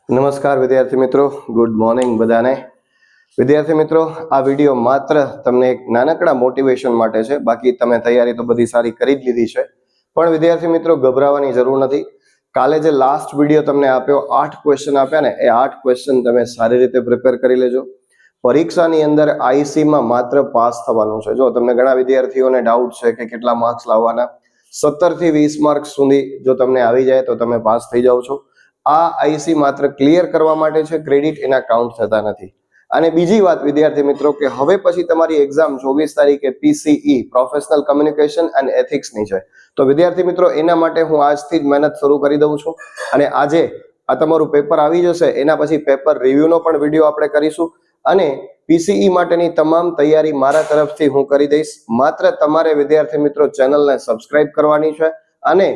નમસ્કાર વિદ્યાર્થી મિત્રો, ગુડ મોર્નિંગ બધાને. વિદ્યાર્થી મિત્રો, આ વિડીયો માત્ર તમને એક નાનકડા મોટિવેશન માટે છે. બાકી તમે તૈયારી તો બધી સારી કરી જ લીધી છે, પણ વિદ્યાર્થી મિત્રો ગભરાવાની જરૂર નથી. કાલે જે લાસ્ટ વિડીયો તમને આપ્યો, 8 ક્વેશ્ચન આપ્યા ને, એ 8 ક્વેશ્ચન તમે સારી રીતે પ્રિપેર કરી લેજો. પરીક્ષાની અંદર આઈસી માં માત્ર પાસ થવાનું છે. જો તમને ઘણા વિદ્યાર્થીઓને ડાઉટ છે કે કેટલા માર્ક્સ લાવવાના, 17 થી 20 માર્ક્સ સુધી જો તમને આવી જાય તો તમે પાસ થઈ જાઓ છો. આ આઈસી માત્ર ક્લિયર કરવા માટે છે, ક્રેડિટ એના કાઉન્ટ થતા નથી. અને બીજી વાત વિદ્યાર્થી મિત્રો કે હવે પછી તમારી એક્ઝામ 24 તારીખે પીસીઈ પ્રોફેશનલ કમ્યુનિકેશન એન્ડ એથિક્સ ની છે. તો વિદ્યાર્થી મિત્રો એના માટે હું આજથી જ મહેનત શરૂ કરી દઉં છું. અને આજે આ તમારું પેપર આવી જશે, એના પછી પેપર રિવ્યુનો પણ વિડીયો આપણે કરીશું. અને પીસીઈ માટેની તમામ તૈયારી મારા તરફથી હું કરી દઈશ. માત્ર તમારે વિદ્યાર્થી મિત્રો ચેનલને સબસ્ક્રાઇબ કરવાની છે અને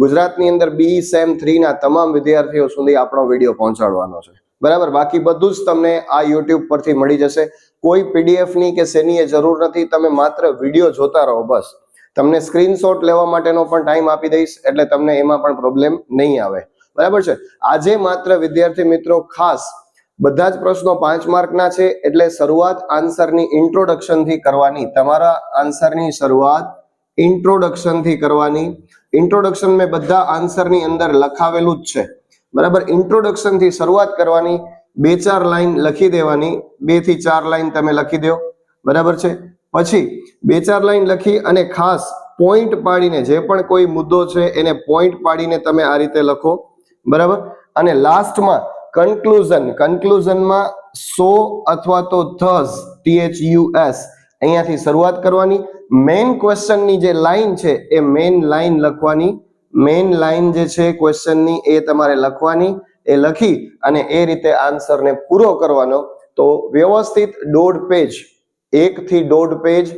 ગુજરાતની અંદર બી સેમ 3 ના તમામ વિદ્યાર્થીઓ સુધી આપણો વિડીયો પહોંચાડવાનો છે. બરાબર, બાકી બધું જ તમને આ યુટ્યુબ પરથી મળી જશે. કોઈ પીડીએફ ની કે શેની જરૂર નથી, તમે માત્ર વિડીયો જોતા રહો બસ. તમને સ્ક્રીનશોટ લેવા માટેનો પણ ટાઈમ આપી દઈશ, એટલે તમને એમાં પણ પ્રોબ્લેમ નહીં આવે. બરાબર છે. આજે માત્ર વિદ્યાર્થી મિત્રો ખાસ બધા જ પ્રશ્નો 5 માર્કના છે, એટલે શરૂઆત આન્સરની ઇન્ટ્રોડક્શન થી કરવાની. તમારા આન્સરની શરૂઆત ઇન્ટ્રોડક્શન થી કરવાની. ઇન્ટ્રોડક્શન મેં બધા આન્સરની અંદર લખાવેલું જ છે. બરાબર, ઇન્ટ્રોડક્શન થી શરૂઆત કરવાની. 2-4 લાઈન લખી દેવાની, 2 થી 4 લાઈન તમે લખી દો. બરાબર છે. પછી 2-4 લાઈન લખી અને ખાસ પોઈન્ટ પાડીને, જે પણ કોઈ મુદ્દો છે એને પોઈન્ટ પાડીને તમે આ રીતે લખો. બરાબર, અને લાસ્ટમાં કન્ક્લુઝનમાં સો અથવા તો થસ THUS અહીંયાથી શરૂઆત કરવાની. મેઇન ક્વેશ્ચનની જે લાઈન છે એ મેઇન લાઈન લખવાની. મેઇન લાઈન જે છે ક્વેશ્ચનની એ તમારે લખવાની. એ લખી અને એ રીતે આન્સરને પૂરો કરવાનો. તો વ્યવસ્થિત 1.5 પેજ, 1 થી 1.5 પેજ,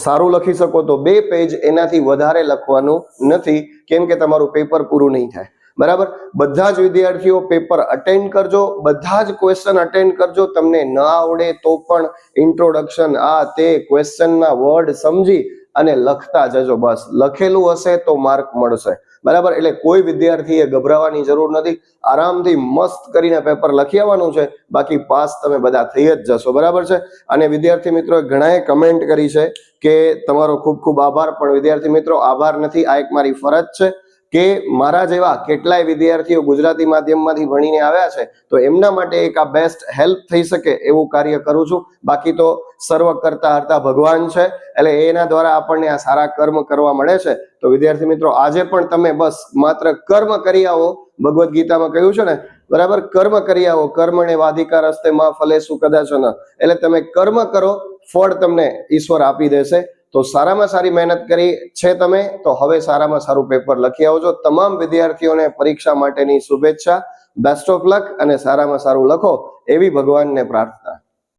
સારું લખી શકો તો 2 પેજ, એનાથી વધારે લખવાનું નથી, કેમ કે તમારું પેપર પૂરું નહીં થાય. બરાબર, બધા જ વિદ્યાર્થીઓ પેપર અટેન્ડ કરજો, બધા જ ક્વેશ્ચન અટેન્ડ કરજો. તમને ન આવડે તો પણ ઇન્ટ્રોડક્શન આ તે ક્વેશ્ચનના વર્ડ સમજી અને લખતા જજો. બસ લખેલું હશે તો માર્ક મળશે. બરાબર, એટલે કોઈ વિદ્યાર્થીએ ગભરાવાની જરૂર નથી. આરામથી મસ્ત કરીને પેપર લખી આવવાનું છે, બાકી પાસ તમે બધા થઈ જ જશો. બરાબર છે. અને વિદ્યાર્થી મિત્રો ઘણાએ કમેન્ટ કરી છે કે તમારો ખૂબ ખૂબ આભાર, પણ વિદ્યાર્થી મિત્રો આભાર નથી, આ એક મારી ફરજ છે કે મારા જેવા કેટલાય વિદ્યાર્થીઓ ગુજરાતી માધ્યમમાંથી ભણીને આવ્યા છે, તો એમના માટે એક આ બેસ્ટ હેલ્પ થઈ શકે એવું કાર્ય કરું છું. બાકી તો સર્વ કરતા હરતા ભગવાન છે, એટલે એના દ્વારા આપણને આ સારા કર્મ કરવા મળે છે. તો વિદ્યાર્થી મિત્રો આજે પણ તમે બસ માત્ર કર્મ કરી આવો. ભગવદ્ ગીતામાં કહ્યું છે ને, બરાબર, કર્મ કરી આવો. કર્મણે વાધિકાર હસ્તે માં ફલેસુ કદાચન. એટલે તમે કર્મ કરો, ફળ તમને ઈશ્વર આપી દેશે. તો સારામાં સારી મહેનત કરી છે તમે, તો હવે સારામાં સારું પેપર લખી આવજો. તમામ વિદ્યાર્થીઓને પરીક્ષા માટેની શુભેચ્છા. બેસ્ટ ઓફ લક અને સારામાં સારું લખો એવી ભગવાનને પ્રાર્થના.